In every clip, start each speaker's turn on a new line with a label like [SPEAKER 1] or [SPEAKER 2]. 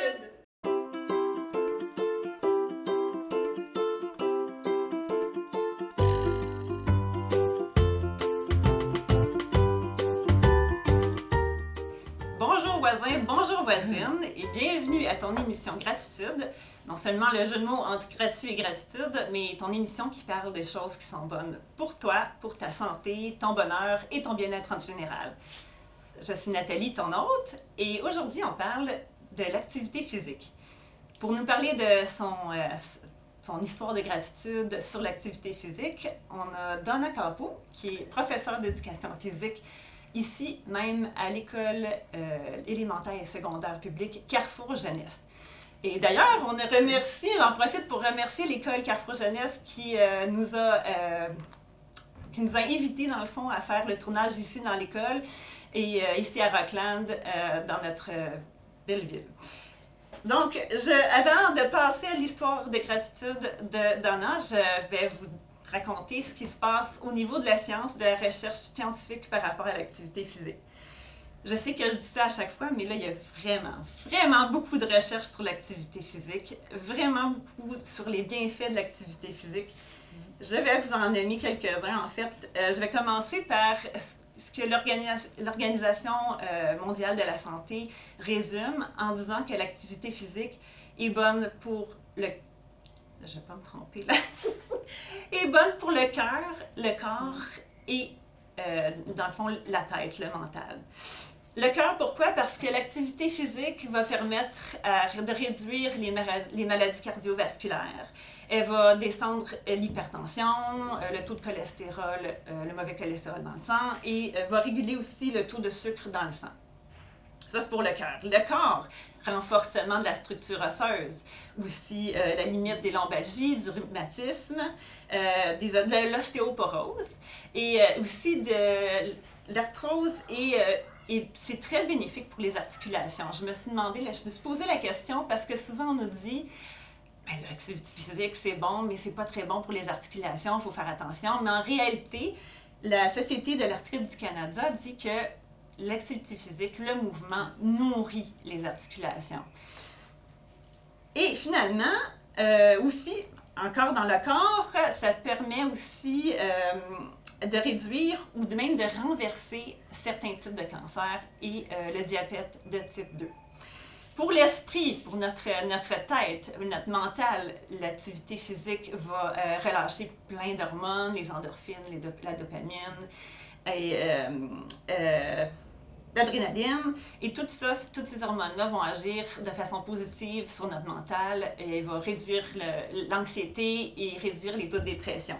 [SPEAKER 1] Gratitude! Bonjour voisins, bonjour voisines et bienvenue à ton émission Gratitude. Non seulement le jeu de mots entre gratuit et gratitude, mais ton émission qui parle des choses qui sont bonnes pour toi, pour ta santé, ton bonheur et ton bien-être en général. Je suis Nathalie, ton hôte, et aujourd'hui on parle de l'activité physique. Pour nous parler de son histoire de gratitude sur l'activité physique, on a Donna Campo, qui est professeure d'éducation physique ici même à l'école élémentaire et secondaire publique Carrefour Jeunesse. Et d'ailleurs, j'en profite pour remercier l'école Carrefour Jeunesse qui nous a invités dans le fond à faire le tournage ici dans l'école et ici à Rockland, dans notre belle ville. Donc, avant de passer à l'histoire de gratitude de Donna, je vais vous raconter ce qui se passe au niveau de la science, de la recherche scientifique par rapport à l'activité physique. Je sais que je dis ça à chaque fois, mais là, il y a vraiment beaucoup de recherches sur l'activité physique, vraiment beaucoup sur les bienfaits de l'activité physique. Je vais vous en nommer quelques-uns, en fait. Je vais commencer par ce que l'Organisation mondiale de la santé résume en disant que l'activité physique est bonne pour le... Je ne vais pas me tromper là. Est bonne pour le cœur, le corps et, dans le fond, la tête, le mental. Le cœur, pourquoi? Parce que l'activité physique va permettre de réduire les maladies cardiovasculaires. Elle va descendre l'hypertension, le taux de cholestérol, le mauvais cholestérol dans le sang, et va réguler aussi le taux de sucre dans le sang. Ça, c'est pour le cœur. Le corps, renforcement de la structure osseuse, aussi la limite des lombalgies, du rhumatisme, de l'ostéoporose, et aussi de l'arthrose et c'est très bénéfique pour les articulations. Je me suis posé la question parce que souvent on nous dit l'activité physique c'est bon, mais c'est pas très bon pour les articulations, il faut faire attention. Mais en réalité, la Société de l'arthrite du Canada dit que l'activité physique, le mouvement, nourrit les articulations. Et finalement, aussi, encore dans le corps, ça permet aussi de réduire ou même de renverser certains types de cancers et le diabète de type 2. Pour l'esprit, pour notre tête, notre mental, l'activité physique va relâcher plein d'hormones, les endorphines, la dopamine et l'adrénaline. Et toutes ces hormones-là vont agir de façon positive sur notre mental et vont réduire l'anxiété et réduire les taux de dépression.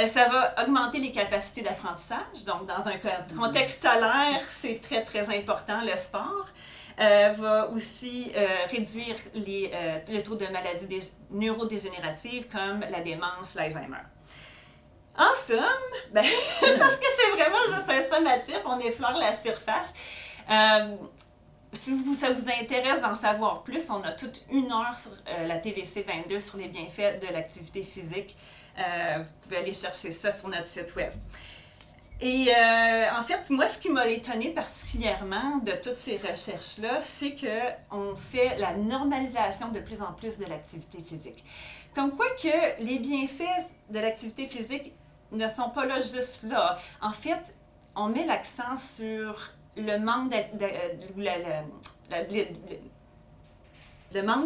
[SPEAKER 1] Ça va augmenter les capacités d'apprentissage. Donc, dans un contexte scolaire, c'est très important, le sport. Va aussi réduire le taux de maladies neurodégénératives comme la démence, l'Alzheimer. En somme, parce que c'est vraiment juste un sommatif, on effleure la surface. Si ça vous intéresse d'en savoir plus, on a toute une heure sur la TVC 22 sur les bienfaits de l'activité physique. Vous pouvez aller chercher ça sur notre site web. Et en fait, moi, ce qui m'a étonnée particulièrement de toutes ces recherches-là, c'est qu'on fait la normalisation de plus en plus de l'activité physique. Comme quoi que les bienfaits de l'activité physique ne sont pas là juste là. En fait, on met l'accent sur le manque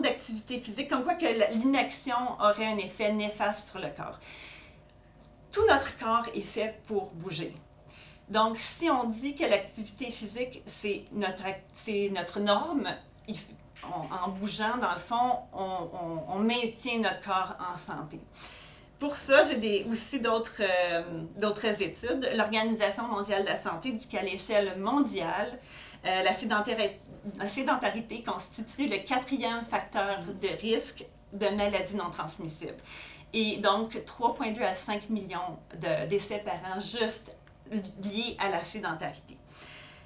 [SPEAKER 1] d'activité physique, comme quoi que l'inaction aurait un effet néfaste sur le corps. Tout notre corps est fait pour bouger. Donc, si on dit que l'activité physique, c'est notre norme, en bougeant, dans le fond, on maintient notre corps en santé. Pour ça, j'ai aussi d'autres études. L'Organisation mondiale de la santé dit qu'à l'échelle mondiale, la sédentarité constitue le 4e facteur de risque de maladies non transmissibles. Et donc, 3,2 à 5 millions de décès par an juste liés à la sédentarité.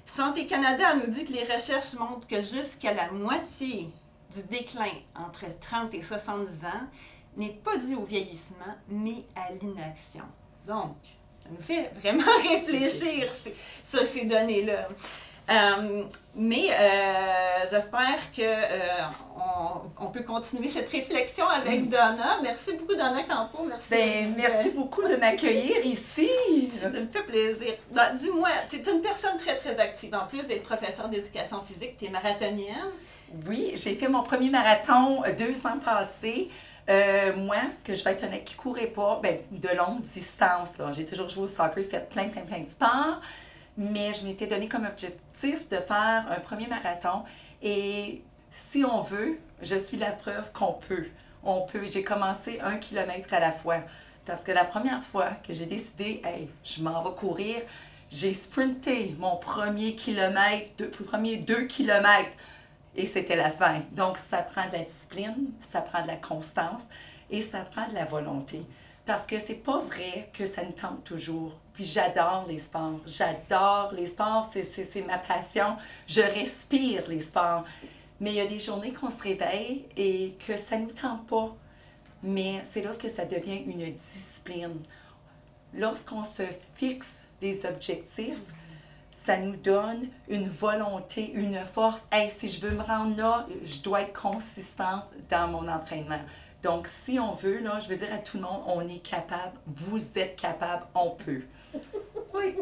[SPEAKER 1] Santé Canada nous dit que les recherches montrent que jusqu'à la moitié du déclin entre 30 et 70 ans n'est pas dû au vieillissement, mais à l'inaction. Donc, ça nous fait vraiment réfléchir, ces données-là. Mais j'espère qu'on peut continuer cette réflexion avec Donna. Merci beaucoup, Donna Campo.
[SPEAKER 2] Merci beaucoup de m'accueillir ici.
[SPEAKER 1] Ça me fait plaisir. Dis-moi, tu es une personne très, très active. En plus d'être professeure d'éducation physique, tu es marathonienne.
[SPEAKER 2] Oui, j'ai fait mon premier marathon 2 ans passés. Moi, que je vais être honnête, qui ne courais pas, de longue distance. J'ai toujours joué au soccer, fait plein de sports. Mais je m'étais donné comme objectif de faire un premier marathon. Et si on veut, je suis la preuve qu'on peut. On peut. J'ai commencé 1 kilomètre à la fois. Parce que la première fois que j'ai décidé, hey, je m'en vais courir, j'ai sprinté mon premier kilomètre, premier 2 kilomètres. Et c'était la fin. Donc, ça prend de la discipline, ça prend de la constance et ça prend de la volonté. Parce que c'est pas vrai que ça nous tente toujours. Puis j'adore les sports. J'adore les sports, c'est ma passion. Je respire les sports. Mais il y a des journées qu'on se réveille et que ça ne nous tente pas. Mais c'est lorsque ça devient une discipline. Lorsqu'on se fixe des objectifs, ça nous donne une volonté, une force. Hey, si je veux me rendre là, je dois être consistante dans mon entraînement. Donc, si on veut, là, je veux dire à tout le monde, on est capable, vous êtes capable, on peut. Oui.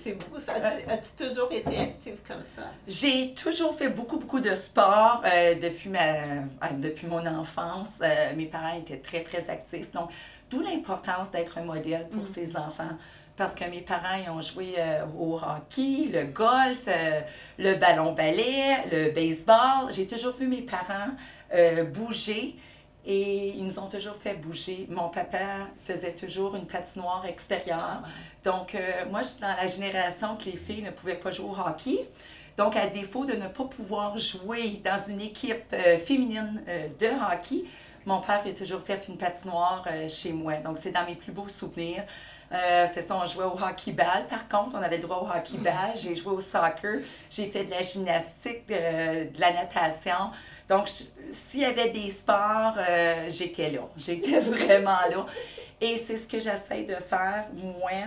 [SPEAKER 1] C'est beau ça. As-tu toujours été active comme ça?
[SPEAKER 2] J'ai toujours fait beaucoup de sport depuis mon enfance. Mes parents étaient très actifs. Donc, d'où l'importance d'être un modèle pour ses enfants. Parce que mes parents ils ont joué au hockey, le golf, le ballon-ballet, le baseball. J'ai toujours vu mes parents bouger et ils nous ont toujours fait bouger. Mon papa faisait toujours une patinoire extérieure. Donc, moi, je suis dans la génération que les filles ne pouvaient pas jouer au hockey. Donc, à défaut de ne pas pouvoir jouer dans une équipe féminine de hockey, mon père a toujours fait une patinoire chez moi. Donc, c'est dans mes plus beaux souvenirs. C'est ça, on jouait au hockey-ball. Par contre, on avait le droit au hockey-ball. J'ai joué au soccer. J'ai fait de la gymnastique, de la natation. Donc, s'il y avait des sports, j'étais là. J'étais vraiment là. Et c'est ce que j'essaie de faire. Moi,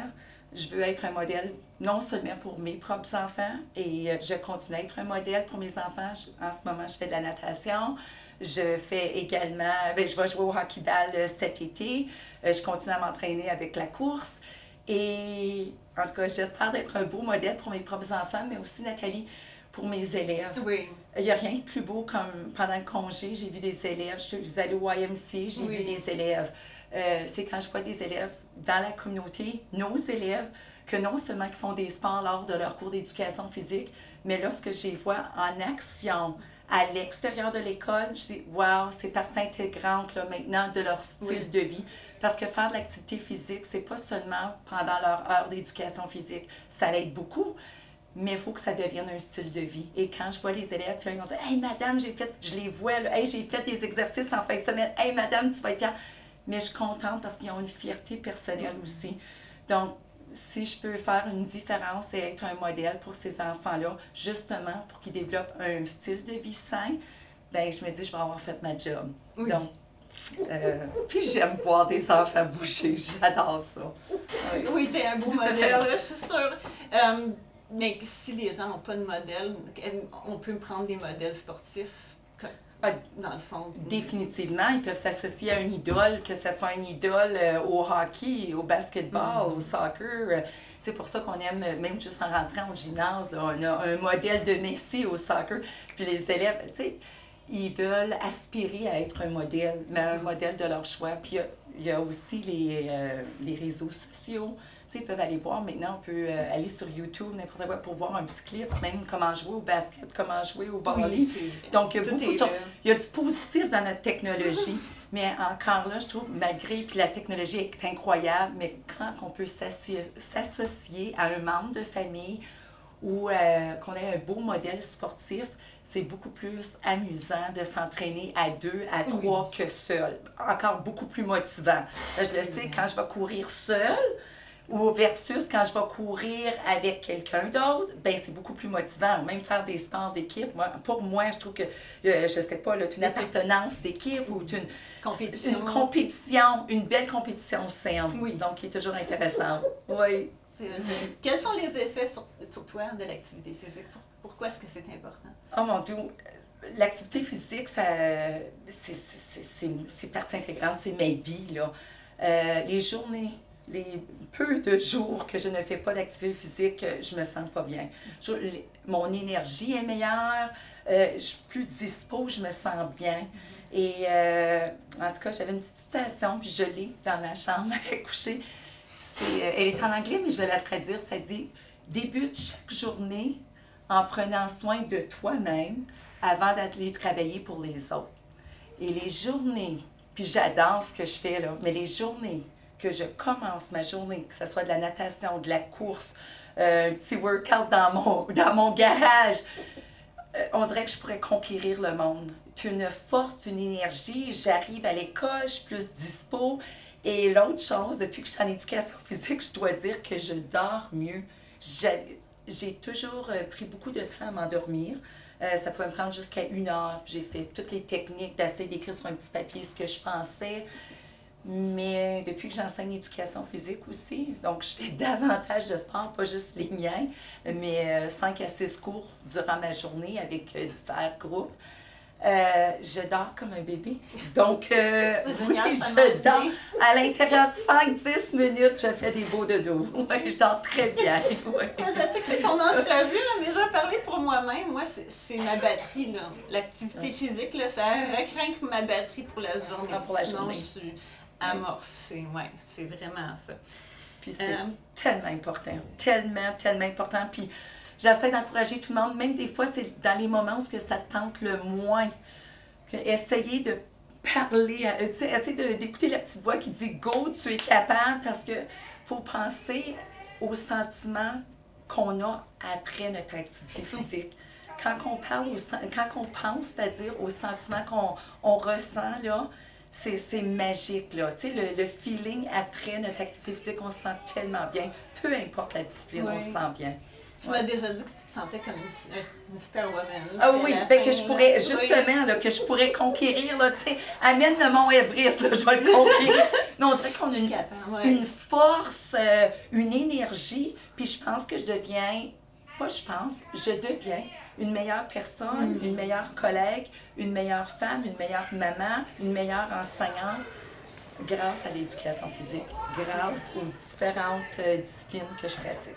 [SPEAKER 2] je veux être un modèle non seulement pour mes propres enfants, et je continue à être un modèle pour mes enfants. En ce moment, je fais de la natation. Je fais également, je vais jouer au hockey-ball cet été. Je continue à m'entraîner avec la course. Et en tout cas, j'espère d'être un beau modèle pour mes propres enfants, mais aussi, Nathalie, pour mes élèves.
[SPEAKER 1] Oui.
[SPEAKER 2] Il n'y a rien de plus beau comme pendant le congé, j'ai vu des élèves. Je suis allée au YMCA, j'ai vu des élèves. C'est quand je vois des élèves dans la communauté, nos élèves, que non seulement ils font des sports lors de leur cours d'éducation physique, mais lorsque je les vois en action, à l'extérieur de l'école, je dis « wow, c'est partie intégrante là, maintenant de leur style de vie ». Parce que faire de l'activité physique, c'est pas seulement pendant leur heure d'éducation physique. Ça l'aide beaucoup, mais il faut que ça devienne un style de vie. Et quand je vois les élèves, ils vont dire « Hey, madame, je les vois, là, hey, j'ai fait des exercices en fin de semaine. Hey, madame, tu vas être fière. » Mais je suis contente parce qu'ils ont une fierté personnelle aussi. Donc, si je peux faire une différence et être un modèle pour ces enfants-là, justement pour qu'ils développent un style de vie sain, bien, je me dis, je vais avoir fait ma job. Oui. Donc, puis j'aime voir des enfants bouger, j'adore ça.
[SPEAKER 1] Oui, t'es un beau modèle, je suis sûre. Mais si les gens n'ont pas de modèle, on peut prendre des modèles sportifs. Dans le fond.
[SPEAKER 2] Définitivement, ils peuvent s'associer à une idole, que ce soit une idole au hockey, au basketball, au soccer. C'est pour ça qu'on aime, même juste en rentrant au gymnase, là, on a un modèle de Messi au soccer. Puis les élèves, tu sais, ils veulent aspirer à être un modèle, mais un modèle de leur choix. Puis il y a aussi les réseaux sociaux. Tu sais, ils peuvent aller voir maintenant, on peut aller sur YouTube, n'importe quoi, pour voir un petit clip, même comment jouer au basket, comment jouer au volley.
[SPEAKER 1] Oui,
[SPEAKER 2] donc, il y a beaucoup de choses. Il y a du positif dans notre technologie, mais encore là, je trouve, malgré, puis la technologie est incroyable, mais quand on peut s'associer à un membre de famille ou qu'on ait un beau modèle sportif, c'est beaucoup plus amusant de s'entraîner à 2, à 3 que seul. Encore beaucoup plus motivant. Je le sais, quand je vais courir seule, ou versus quand je vais courir avec quelqu'un d'autre, ben c'est beaucoup plus motivant. Même faire des sports d'équipe, pour moi, je trouve que, je sais pas, là, une appartenance d'équipe ou une compétition, une belle compétition saine, donc qui est toujours intéressante. Oui.
[SPEAKER 1] Quels sont les effets sur toi de l'activité physique? Pourquoi est-ce que c'est important?
[SPEAKER 2] Oh mon Dieu! L'activité physique, c'est partie intégrante, c'est ma vie, là. Les journées, les peu de jours que je ne fais pas d'activité physique, je me sens pas bien. Mon énergie est meilleure, je suis plus dispo, je me sens bien. Et en tout cas, j'avais une petite citation, puis je l'ai dans ma chambre à coucher. Elle est en anglais, mais je vais la traduire. Ça dit « Débute chaque journée en prenant soin de toi-même avant d'aller travailler pour les autres. » Et les journées, puis j'adore ce que je fais, là, mais les journées que je commence ma journée, que ce soit de la natation, de la course, un petit workout dans mon garage, on dirait que je pourrais conquérir le monde. Tu as une force, une énergie, j'arrive à l'école, je suis plus dispo. Et l'autre chose, depuis que je suis en éducation physique, je dois dire que je dors mieux. J'ai toujours pris beaucoup de temps à m'endormir. Ça pouvait me prendre jusqu'à 1 heure. J'ai fait toutes les techniques d'essayer d'écrire sur un petit papier ce que je pensais. Mais depuis que j'enseigne l'éducation physique aussi, donc je fais davantage de sport, pas juste les miens, mais 5 à 6 cours durant ma journée avec divers groupes. Je dors comme un bébé. Donc, je dors à l'intérieur de 5-10 minutes, je fais des beaux dodos. Oui, je dors très bien. Ouais.
[SPEAKER 1] Je sais que c'est ton entrevue, là, mais je vais parler pour moi-même. Moi, c'est ma batterie. L'activité physique, là, ça recrinque ma batterie pour la journée.
[SPEAKER 2] Pour la
[SPEAKER 1] Sinon,
[SPEAKER 2] journée.
[SPEAKER 1] je suis amorphée. Oui, c'est vraiment ça.
[SPEAKER 2] Puis c'est tellement important. Tellement, tellement important. Puis j'essaie d'encourager tout le monde, même des fois, c'est dans les moments où ça te tente le moins. Essayer de parler, essayer d'écouter la petite voix qui dit « Go, tu es capable » parce qu'il faut penser aux sentiments qu'on a après notre activité physique. Quand on pense, c'est-à-dire aux sentiments qu'on ressent, là, c'est magique, là. Tu sais, le feeling après notre activité physique, on se sent tellement bien. Peu importe la discipline, on se sent bien.
[SPEAKER 1] Tu m'as déjà dit que tu te sentais comme une superwoman.
[SPEAKER 2] Ah oui, bien que je pourrais, justement, là, que je pourrais conquérir, là, tu sais, amène le mont Everest, là, je vais le conquérir. Mais on dirait qu'on a une force, une énergie, puis je pense que je deviens une meilleure personne, une meilleure collègue, une meilleure femme, une meilleure maman, une meilleure enseignante, grâce à l'éducation physique, grâce aux différentes disciplines que je pratique.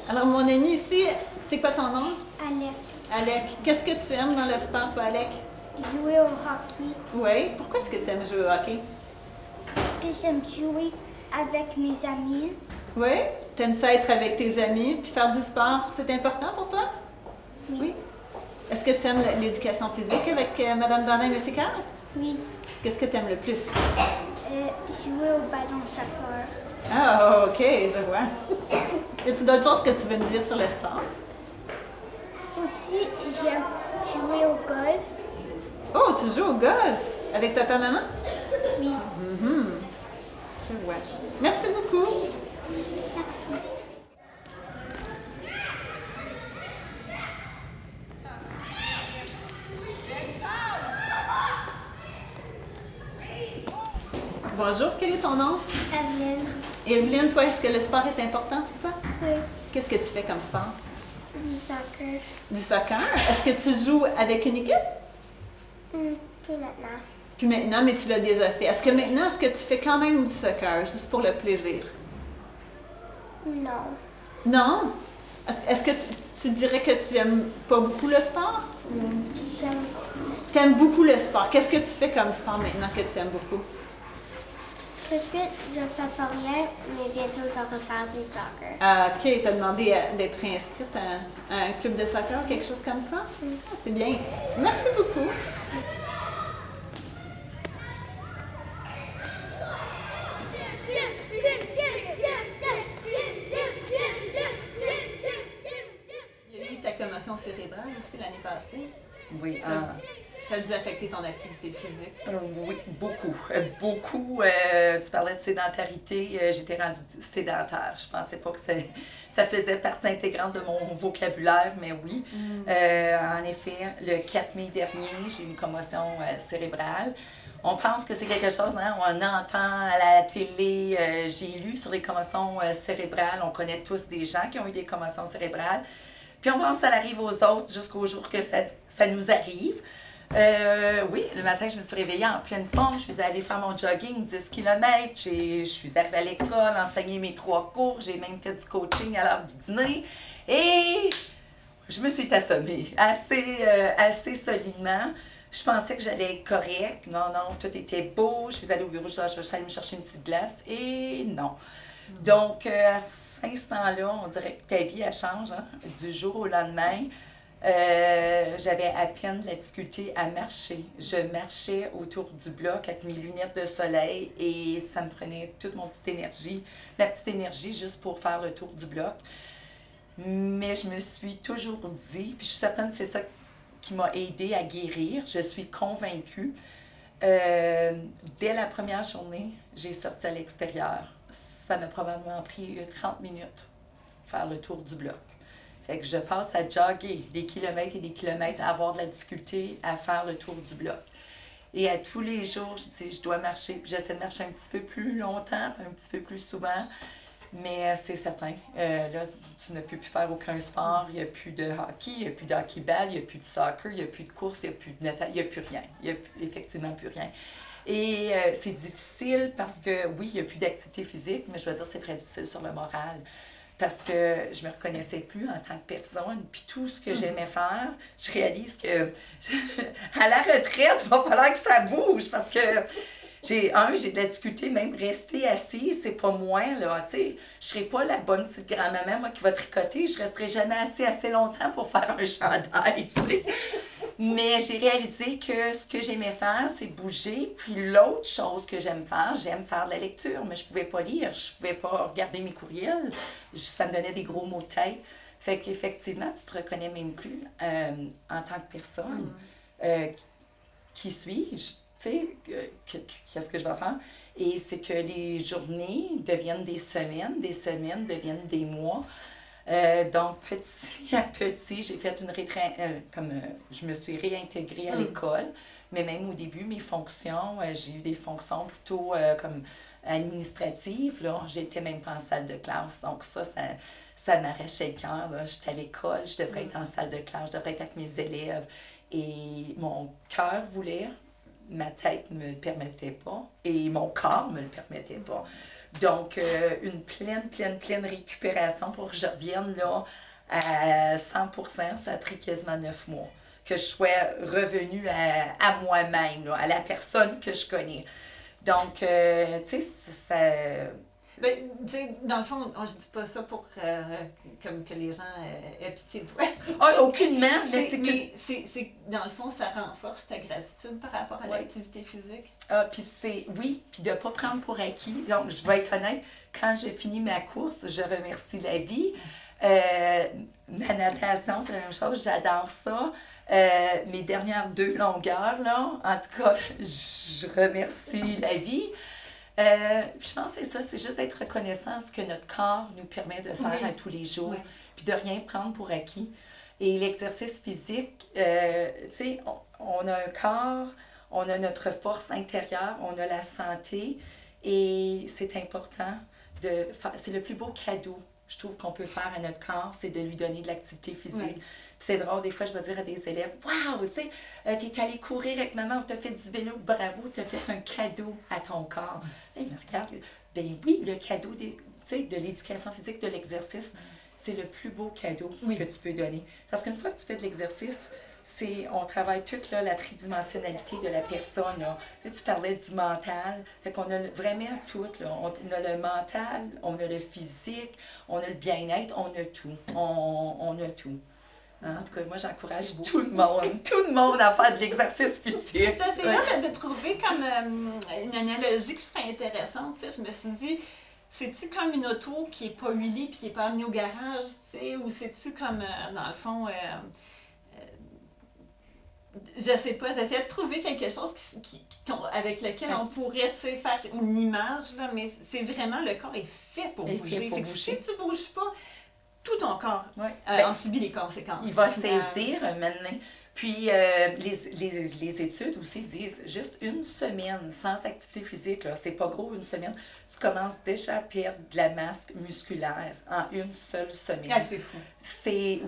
[SPEAKER 1] Alors, mon ami ici, c'est quoi ton nom?
[SPEAKER 3] Alec.
[SPEAKER 1] Alec. Qu'est-ce que tu aimes dans le sport, toi, Alec?
[SPEAKER 3] Jouer au hockey.
[SPEAKER 1] Oui. Pourquoi est-ce que tu aimes jouer au hockey?
[SPEAKER 3] Parce que j'aime jouer avec mes amis.
[SPEAKER 1] Oui. Tu aimes ça être avec tes amis, puis faire du sport, c'est important pour toi? Oui. Est-ce que tu aimes l'éducation physique avec Mme Dana et M. Carl?
[SPEAKER 3] Oui.
[SPEAKER 1] Qu'est-ce que tu aimes le plus?
[SPEAKER 3] Jouer au ballon chasseur.
[SPEAKER 1] Ah, OK, je vois. Y a-t-il d'autres choses que tu veux me dire sur le sport?
[SPEAKER 3] Aussi, j'aime jouer au golf.
[SPEAKER 1] Oh, tu joues au golf? Avec papa, maman?
[SPEAKER 3] Oui.
[SPEAKER 1] Je vois. Merci beaucoup.
[SPEAKER 3] Merci.
[SPEAKER 1] Bonjour, quel est ton nom?
[SPEAKER 3] Evelyne.
[SPEAKER 1] Evelyne, toi, est-ce que le sport est important pour toi?
[SPEAKER 3] Oui.
[SPEAKER 1] Qu'est-ce que tu fais comme sport?
[SPEAKER 3] Du soccer.
[SPEAKER 1] Du soccer? Est-ce que tu joues avec une équipe?
[SPEAKER 3] Plus maintenant.
[SPEAKER 1] Puis maintenant, mais tu l'as déjà fait. Est-ce que tu fais quand même du soccer, juste pour le plaisir?
[SPEAKER 3] Non.
[SPEAKER 1] Non? Est-ce que tu dirais que tu aimes pas beaucoup le sport?
[SPEAKER 3] J'aime.
[SPEAKER 1] Tu aimes beaucoup le sport. Qu'est-ce que tu fais comme sport maintenant que tu aimes beaucoup?
[SPEAKER 3] Tout de suite, je fais pas rien, mais bientôt, je vais refaire du soccer.
[SPEAKER 1] Ah, OK, tu as demandé d'être inscrite à un club de soccer, quelque chose comme ça? Ah, c'est bien. Merci beaucoup. Il y a eu ta commotion cérébrale. cégeprodroge aussi l'année passée.
[SPEAKER 2] Oui.
[SPEAKER 1] Ça a dû affecter ton activité physique?
[SPEAKER 2] Oui, beaucoup. Beaucoup. Tu parlais de sédentarité. J'étais rendue sédentaire. Je pensais pas que ça faisait partie intégrante de mon vocabulaire, mais oui. En effet, le 4 mai dernier, j'ai eu une commotion cérébrale. On pense que c'est quelque chose, hein? On entend à la télé. J'ai lu sur les commotions cérébrales. On connaît tous des gens qui ont eu des commotions cérébrales. Puis on pense que ça arrive aux autres jusqu'au jour que ça nous arrive. Oui, le matin, je me suis réveillée en pleine forme. Je suis allée faire mon jogging 10 km. Je suis arrivée à l'école, enseigner mes 3 cours. J'ai même fait du coaching à l'heure du dîner. Et je me suis assommée assez solidement. Je pensais que j'allais être correcte. Non, tout était beau. Je suis allée au bureau, je suis allée me chercher une petite glace. Et non. Donc, à cet instant-là, on dirait que ta vie, elle change, hein? Du jour au lendemain. J'avais à peine de la difficulté à marcher. Je marchais autour du bloc avec mes lunettes de soleil et ça me prenait toute ma petite énergie juste pour faire le tour du bloc. Mais je me suis toujours dit, puis je suis certaine que c'est ça qui m'a aidée à guérir, je suis convaincue. Dès la première journée, j'ai sorti à l'extérieur. Ça m'a probablement pris 30 minutes faire le tour du bloc. Fait que je passe à jogger des kilomètres et des kilomètres, à avoir de la difficulté à faire le tour du bloc. Et à tous les jours, je dois marcher. Puis j'essaie de marcher un petit peu plus longtemps, puis un petit peu plus souvent. Mais c'est certain, là, tu ne peux plus faire aucun sport. Il n'y a plus de hockey, il n'y a plus de hockey-ball, il n'y a plus de soccer, il n'y a plus de course, il n'y a plus de natation, il n'y a plus rien. Il n'y a effectivement plus rien. Et c'est difficile parce que, oui, il n'y a plus d'activité physique, mais je dois dire que c'est très difficile sur le moral. Parce que je me reconnaissais plus en tant que personne. Puis tout ce que j'aimais faire, je réalise que à la retraite, il va falloir que ça bouge. Parce que j'ai de la difficulté, même rester assise, c'est pas moi, là. Tu sais, je serai pas la bonne petite grand-maman, moi, qui va tricoter. Je resterai jamais assise assez longtemps pour faire un chandail, tu sais. Mais j'ai réalisé que ce que j'aimais faire, c'est bouger. Puis l'autre chose que j'aime faire de la lecture, mais je pouvais pas lire, je pouvais pas regarder mes courriels. Ça me donnait des gros mots de tête. Fait qu'effectivement, tu te reconnais même plus en tant que personne. Qui suis-je? Tu sais, qu'est-ce que je vais faire? Et c'est que les journées deviennent des semaines deviennent des mois. Donc, petit à petit, j'ai fait une je me suis réintégrée à l'école, mais même au début, mes fonctions, j'ai eu des fonctions plutôt comme administratives, là. J'étais même pas en salle de classe, donc ça m'arrachait le cœur, là. J'étais à l'école, je devrais être en salle de classe, je devrais être avec mes élèves, et mon cœur voulait, ma tête ne me le permettait pas, et mon corps ne me le permettait pas. Donc, une pleine récupération pour que je revienne là à 100%. Ça a pris quasiment 9 mois. Que je sois revenue à moi-même, là, à la personne que je connais. Donc, tu sais, ça...
[SPEAKER 1] Ben, tu sais, dans le fond, je dis pas ça pour comme que les gens aient pitié de toi.
[SPEAKER 2] Ah, aucunement, mais
[SPEAKER 1] c'est dans le fond, ça renforce ta gratitude par rapport à l'activité physique.
[SPEAKER 2] Ah, puis puis de ne pas prendre pour acquis. Donc, je vais être honnête, quand j'ai fini ma course, je remercie la vie. Ma natation, c'est la même chose, j'adore ça. Mes dernières 2 longueurs, là, en tout cas, je remercie la vie. Je pense que c'est ça, c'est juste d'être reconnaissant de ce que notre corps nous permet de faire à tous les jours, puis de rien prendre pour acquis. Et l'exercice physique, tu sais, on a un corps, on a notre force intérieure, on a la santé, et c'est important de faire, c'est le plus beau cadeau, je trouve, qu'on peut faire à notre corps, c'est de lui donner de l'activité physique. Puis c'est drôle, des fois, je vais dire à des élèves, « Wow, tu sais, t'es allé courir avec maman ou t'as fait du vélo, bravo, t'as fait un cadeau à ton corps. » Là, ils me regardent, ben oui, le cadeau de l'éducation physique, de l'exercice, c'est le plus beau cadeau que tu peux donner. Parce qu'une fois que tu fais de l'exercice, on travaille toute là, la tridimensionnalité de la personne. Là, tu parlais du mental. Fait qu'on a vraiment tout. Là. On a le mental, on a le physique, on a le bien-être, on a tout. On a tout. En tout cas, moi, j'encourage tout le monde à faire de l'exercice physique.
[SPEAKER 1] J'essayais de trouver comme une analogie qui serait intéressante. Je me suis dit, c'est-tu comme une auto qui n'est pas huilée puis qui n'est pas amenée au garage, ou c'est-tu comme, dans le fond, je sais pas, j'essayais de trouver quelque chose avec lequel on pourrait, tu sais, faire une image, là, mais c'est vraiment, le corps est fait pour bouger. Fait que si tu bouges pas, tout ton corps en subit les conséquences.
[SPEAKER 2] Il va saisir maintenant. Puis, les études aussi disent juste une semaine sans activité physique, là, c'est pas gros, une semaine, tu commences déjà à perdre de la masse musculaire en une seule semaine.
[SPEAKER 1] Ah, c'est fou.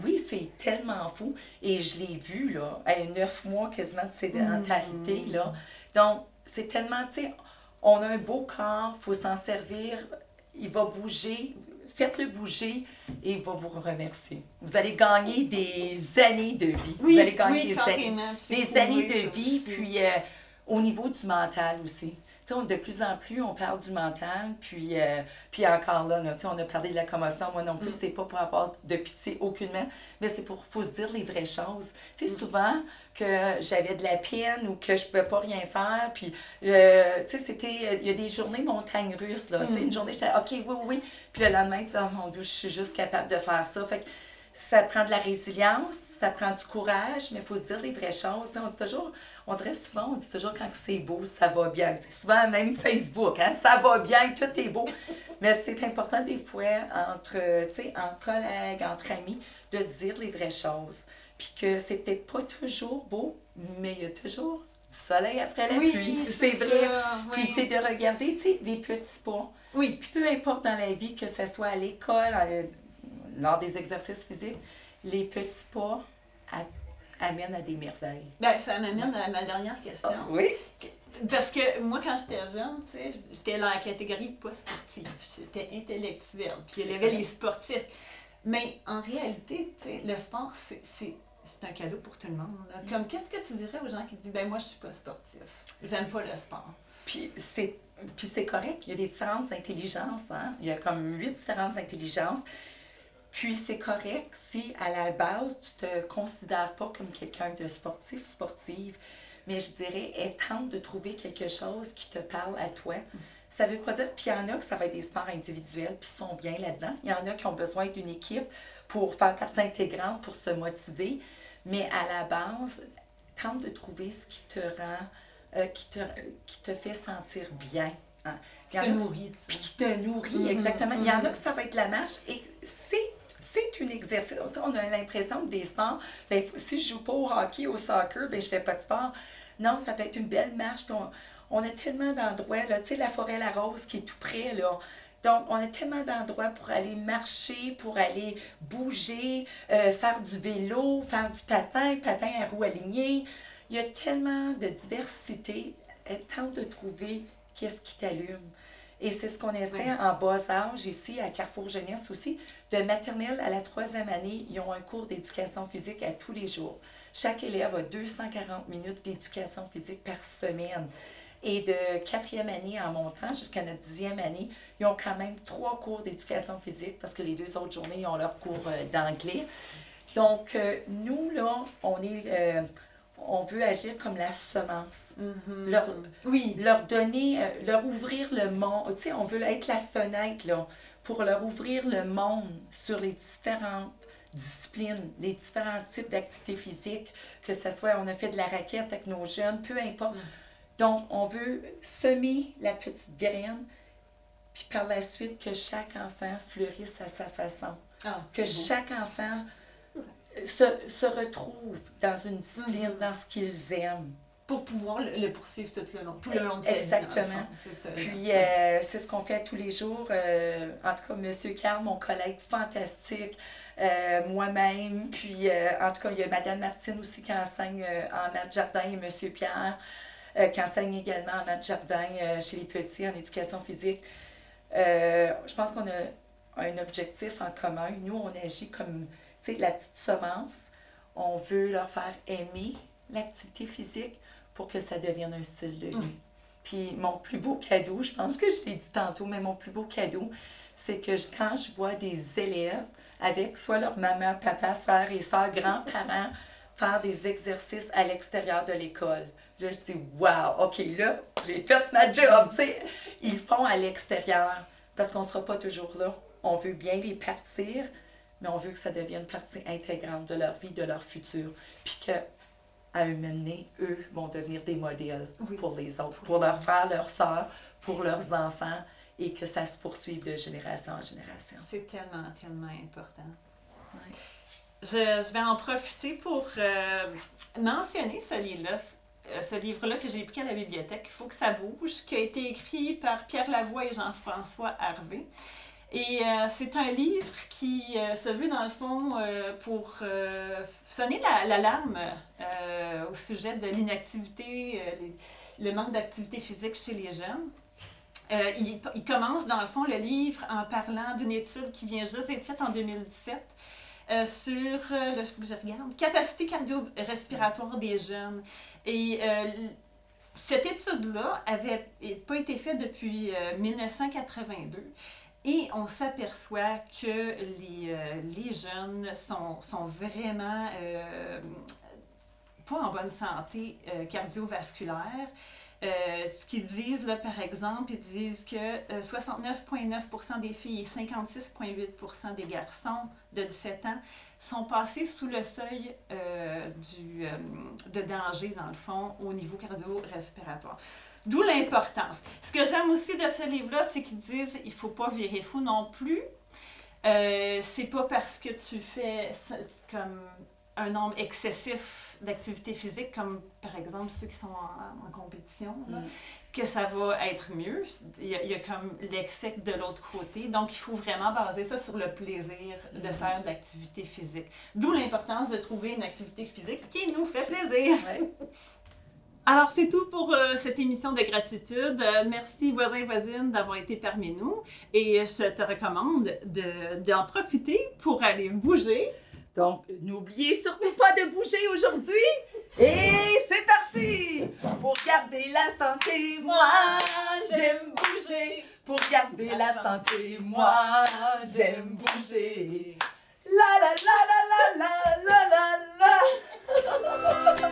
[SPEAKER 2] Oui, c'est tellement fou. Et je l'ai vu, là, à 9 mois quasiment de sédentarité, là. Donc, c'est tellement, tu sais, on a un beau corps, il faut s'en servir, il va bouger. Faites-le bouger et il va vous remercier. Vous allez gagner des années de vie.
[SPEAKER 1] Oui,
[SPEAKER 2] vous allez gagner des années de vie, puis au niveau du mental aussi. Tu sais, de plus en plus, on parle du mental, puis encore là, tu sais, on a parlé de la commotion. Moi non plus, c'est pas pour avoir de pitié aucunement, mais c'est pour, faut se dire les vraies choses. Tu sais, souvent que j'avais de la peine ou que je pouvais pas rien faire, puis, tu sais, c'était, il y a des journées montagnes russes, là. Tu sais, une journée, j'étais, OK, oui, puis le lendemain, tu dis, oh mon Dieu, je suis juste capable de faire ça. Fait que ça prend de la résilience, ça prend du courage, mais il faut se dire les vraies choses. On dit toujours, on dirait souvent, on dit toujours quand c'est beau, ça va bien. T'sais, souvent, même Facebook, hein, ça va bien, tout est beau. Mais c'est important des fois, entre collègues, entre amis, de se dire les vraies choses. Puis que c'est peut-être pas toujours beau, mais il y a toujours du soleil après la pluie. C'est vrai. Puis c'est de regarder, tu sais, des petits pas.
[SPEAKER 1] Oui.
[SPEAKER 2] Puis peu importe dans la vie, que ce soit à l'école, lors des exercices physiques, les petits pas amènent à des merveilles.
[SPEAKER 1] Bien, ça m'amène à ma dernière question.
[SPEAKER 2] Ah, oui?
[SPEAKER 1] Parce que moi, quand j'étais jeune, tu sais, j'étais dans la catégorie pas sportive. J'étais intellectuelle. Puis il y avait les sportifs. Mais en réalité, tu sais, le sport, c'est un cadeau pour tout le monde. Là. Comme, qu'est-ce que tu dirais aux gens qui disent, ben moi, je suis pas sportif. J'aime pas le sport.
[SPEAKER 2] Puis c'est correct. Il y a des différentes intelligences. Hein? Il y a comme 8 différentes intelligences. Puis c'est correct si, à la base, tu te considères pas comme quelqu'un de sportif, sportive, mais je dirais, tente de trouver quelque chose qui te parle à toi. Ça veut pas dire, puis il y en a que ça va être des sports individuels, puis ils sont bien là-dedans. Il y en a qui ont besoin d'une équipe pour faire partie intégrante, pour se motiver, mais à la base, tente de trouver ce qui te rend, qui te fait sentir bien. Hein.
[SPEAKER 1] Qui te nourrit.
[SPEAKER 2] Puis qui te nourrit, exactement. Il y en a que ça va être la marche, et c'est un exercice. On a l'impression que des sports, bien, si je joue pas au hockey, au soccer, bien, je fais pas de sport. Non, ça peut être une belle marche. Puis on a tellement d'endroits, là, tu sais, la forêt La Rose qui est tout près, là. Donc, on a tellement d'endroits pour aller marcher, pour aller bouger, faire du vélo, faire du patin à roues alignées. Il y a tellement de diversité. Tente de trouver qu'est-ce qui t'allume. Et c'est ce qu'on essaie en bas âge, ici, à Carrefour Jeunesse aussi. De maternelle à la 3e année, ils ont un cours d'éducation physique à tous les jours. Chaque élève a 240 minutes d'éducation physique par semaine. Et de 4e année en montant jusqu'à notre 10e année, ils ont quand même 3 cours d'éducation physique parce que les 2 autres journées, ils ont leur cours d'anglais. Donc, nous, là, on veut agir comme la semence. Leur donner, leur ouvrir le monde. Tu sais, on veut être la fenêtre, là, pour leur ouvrir le monde sur les différentes disciplines, les différents types d'activités physiques, que ce soit, on a fait de la raquette avec nos jeunes, peu importe. Donc, on veut semer la petite graine, puis par la suite, que chaque enfant fleurisse à sa façon. Que chaque enfant se retrouve dans une discipline, dans ce qu'ils aiment.
[SPEAKER 1] Pour pouvoir le poursuivre tout le long de sa vie.
[SPEAKER 2] Exactement. Puis, c'est ce qu'on fait tous les jours. En tout cas, M. Carl, mon collègue fantastique, moi-même. Puis, en tout cas, il y a Mme Martine aussi qui enseigne en maths jardin et M. Pierre qui enseigne également en maths jardin chez les petits en éducation physique. Je pense qu'on a un objectif en commun. Nous, on agit comme, tu sais, la petite semence. On veut leur faire aimer l'activité physique pour que ça devienne un style de vie. Puis mon plus beau cadeau, je pense que je l'ai dit tantôt, mais mon plus beau cadeau, c'est que quand je vois des élèves avec soit leur maman, papa, frères et sœurs, grands-parents, faire des exercices à l'extérieur de l'école. Là, je dis, wow, OK, là, j'ai fait ma job, tu sais. Ils le font à l'extérieur parce qu'on ne sera pas toujours là. On veut bien les partir, mais on veut que ça devienne partie intégrante de leur vie, de leur futur. Puis que à un moment donné, eux vont devenir des modèles
[SPEAKER 1] Oui.
[SPEAKER 2] pour les autres, pour leurs frères, leurs sœurs, pour leurs enfants, et que ça se poursuive de génération en génération.
[SPEAKER 1] C'est tellement, tellement important.
[SPEAKER 2] Ouais.
[SPEAKER 1] Je vais en profiter pour mentionner ce livre-là que j'ai pris à la bibliothèque, Il faut que ça bouge, qui a été écrit par Pierre Lavoie et Jean-François Harvey. Et c'est un livre qui se veut, dans le fond, pour sonner l'alarme au sujet de l'inactivité, le manque d'activité physique chez les jeunes. Il commence, dans le fond, le livre en parlant d'une étude qui vient juste d'être faite en 2017 sur, là, il faut que je regarde, capacité cardio-respiratoire des jeunes. Et cette étude-là avait pas été faite depuis 1982. Et on s'aperçoit que les jeunes sont vraiment pas en bonne santé cardiovasculaire. Ce qu'ils disent, là, par exemple, ils disent que 69,9% des filles et 56,8% des garçons de 17 ans sont passés sous le seuil de danger, dans le fond, au niveau cardio-respiratoire. D'où l'importance. Ce que j'aime aussi de ce livre-là, c'est qu'ils disent qu'il ne faut pas virer fou non plus. C'est pas parce que tu fais comme un nombre excessif d'activité physique, comme par exemple ceux qui sont en compétition, là, que ça va être mieux. Il y a comme l'excès de l'autre côté. Donc, il faut vraiment baser ça sur le plaisir de faire de l'activité physique. D'où l'importance de trouver une activité physique qui nous fait plaisir.
[SPEAKER 2] Ouais.
[SPEAKER 1] Alors, c'est tout pour cette émission de Gratitude. Merci, voisins et voisines, d'avoir été parmi nous. Et je te recommande d'en profiter pour aller bouger.
[SPEAKER 2] Donc, n'oubliez surtout pas de bouger aujourd'hui. Et c'est parti! Pour garder la santé, moi, j'aime bouger. Pour garder la santé, moi, j'aime bouger. La la la la la la la la la.